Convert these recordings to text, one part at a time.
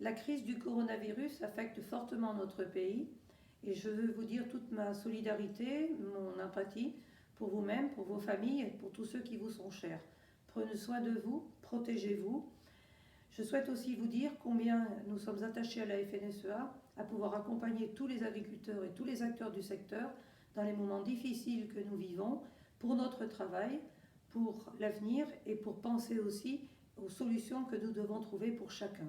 La crise du coronavirus affecte fortement notre pays et je veux vous dire toute ma solidarité, mon empathie pour vous-même, pour vos familles et pour tous ceux qui vous sont chers. Prenez soin de vous, protégez-vous. Je souhaite aussi vous dire combien nous sommes attachés à la FNSEA à pouvoir accompagner tous les agriculteurs et tous les acteurs du secteur dans les moments difficiles que nous vivons pour notre travail, pour l'avenir et pour penser aussi aux solutions que nous devons trouver pour chacun.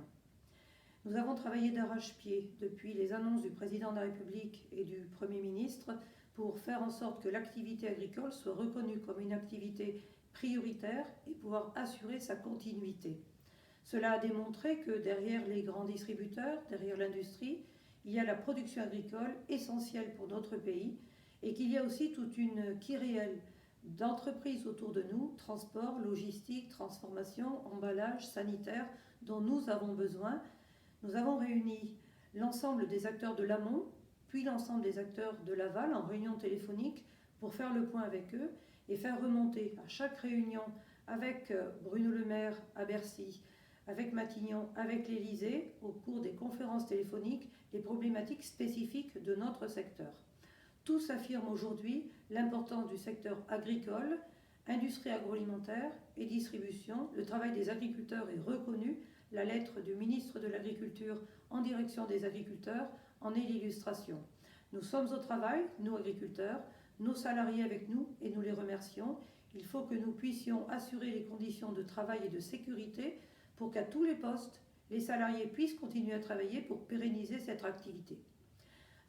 Nous avons travaillé d'arrache-pied depuis les annonces du président de la République et du Premier ministre pour faire en sorte que l'activité agricole soit reconnue comme une activité prioritaire et pouvoir assurer sa continuité. Cela a démontré que derrière les grands distributeurs, derrière l'industrie, il y a la production agricole essentielle pour notre pays et qu'il y a aussi toute une kyrielle d'entreprises autour de nous, transport, logistique, transformation, emballage, sanitaire, dont nous avons besoin. Nous avons réuni l'ensemble des acteurs de l'amont, puis l'ensemble des acteurs de l'aval en réunion téléphonique pour faire le point avec eux et faire remonter à chaque réunion avec Bruno Le Maire à Bercy, avec Matignon, avec l'Élysée, au cours des conférences téléphoniques, les problématiques spécifiques de notre secteur. Tous affirment aujourd'hui l'importance du secteur agricole, industrie agroalimentaire et distribution. Le travail des agriculteurs est reconnu. La lettre du ministre de l'Agriculture en direction des agriculteurs en est l'illustration. Nous sommes au travail, nous agriculteurs, nos salariés avec nous et nous les remercions. Il faut que nous puissions assurer les conditions de travail et de sécurité pour qu'à tous les postes, les salariés puissent continuer à travailler pour pérenniser cette activité.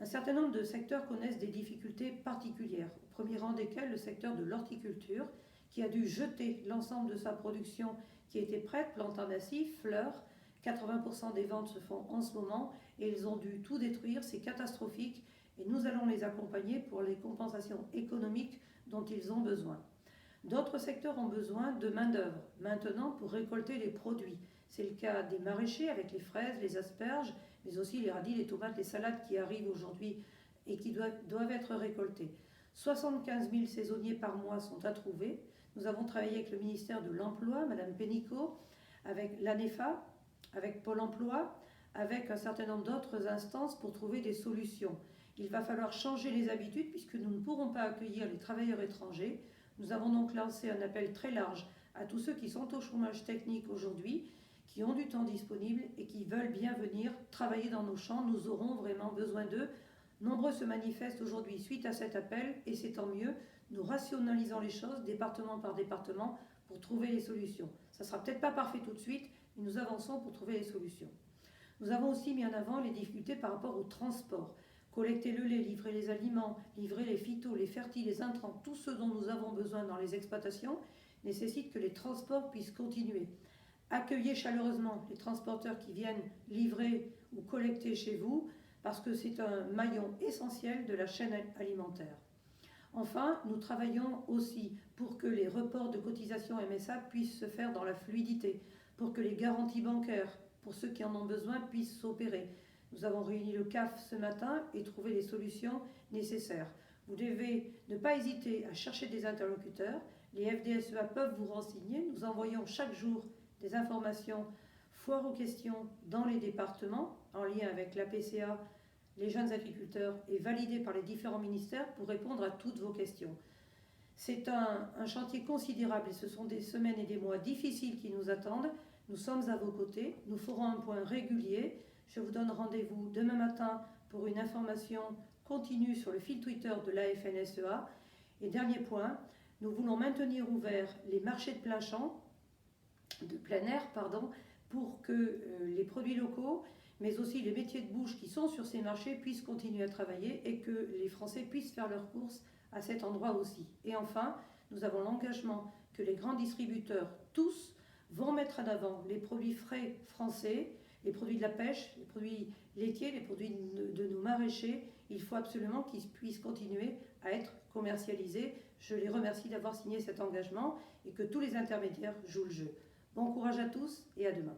Un certain nombre de secteurs connaissent des difficultés particulières, au premier rang desquels le secteur de l'horticulture, qui a dû jeter l'ensemble de sa production qui était prête, plantes invasives, fleurs. 80% des ventes se font en ce moment et ils ont dû tout détruire, c'est catastrophique et nous allons les accompagner pour les compensations économiques dont ils ont besoin. D'autres secteurs ont besoin de main-d'œuvre maintenant pour récolter les produits. C'est le cas des maraîchers avec les fraises, les asperges, mais aussi les radis, les tomates, les salades qui arrivent aujourd'hui et qui doivent être récoltées. 75 000 saisonniers par mois sont à trouver. Nous avons travaillé avec le ministère de l'Emploi, Madame Pénicaud, avec l'ANEFA, avec Pôle emploi, avec un certain nombre d'autres instances pour trouver des solutions. Il va falloir changer les habitudes puisque nous ne pourrons pas accueillir les travailleurs étrangers. Nous avons donc lancé un appel très large à tous ceux qui sont au chômage technique aujourd'hui, qui ont du temps disponible et qui veulent bien venir travailler dans nos champs. Nous aurons vraiment besoin d'eux. Nombreux se manifestent aujourd'hui suite à cet appel et c'est tant mieux. Nous rationalisons les choses département par département pour trouver les solutions. Ça ne sera peut-être pas parfait tout de suite, mais nous avançons pour trouver les solutions. Nous avons aussi mis en avant les difficultés par rapport au transport. Collecter le lait, livrer les aliments, livrer les phytos, les fertiles, les intrants, tout ce dont nous avons besoin dans les exploitations nécessite que les transports puissent continuer. Accueillez chaleureusement les transporteurs qui viennent livrer ou collecter chez vous parce que c'est un maillon essentiel de la chaîne alimentaire. Enfin, nous travaillons aussi pour que les reports de cotisations MSA puissent se faire dans la fluidité, pour que les garanties bancaires, pour ceux qui en ont besoin, puissent s'opérer. Nous avons réuni le CAF ce matin et trouvé les solutions nécessaires. Vous devez ne pas hésiter à chercher des interlocuteurs. Les FDSEA peuvent vous renseigner. Nous envoyons chaque jour des informations foire aux questions dans les départements, en lien avec l'APCA, les jeunes agriculteurs, et validées par les différents ministères pour répondre à toutes vos questions. C'est un chantier considérable et ce sont des semaines et des mois difficiles qui nous attendent. Nous sommes à vos côtés. Nous ferons un point régulier. Je vous donne rendez-vous demain matin pour une information continue sur le fil Twitter de la FNSEA. Et dernier point, nous voulons maintenir ouverts les marchés de plein air, pour que les produits locaux, mais aussi les métiers de bouche qui sont sur ces marchés puissent continuer à travailler et que les Français puissent faire leurs courses à cet endroit aussi. Et enfin, nous avons l'engagement que les grands distributeurs, tous, vont mettre en avant les produits frais français, les produits de la pêche, les produits laitiers, les produits de nos maraîchers. Il faut absolument qu'ils puissent continuer à être commercialisés. Je les remercie d'avoir signé cet engagement et que tous les intermédiaires jouent le jeu. Bon courage à tous et à demain.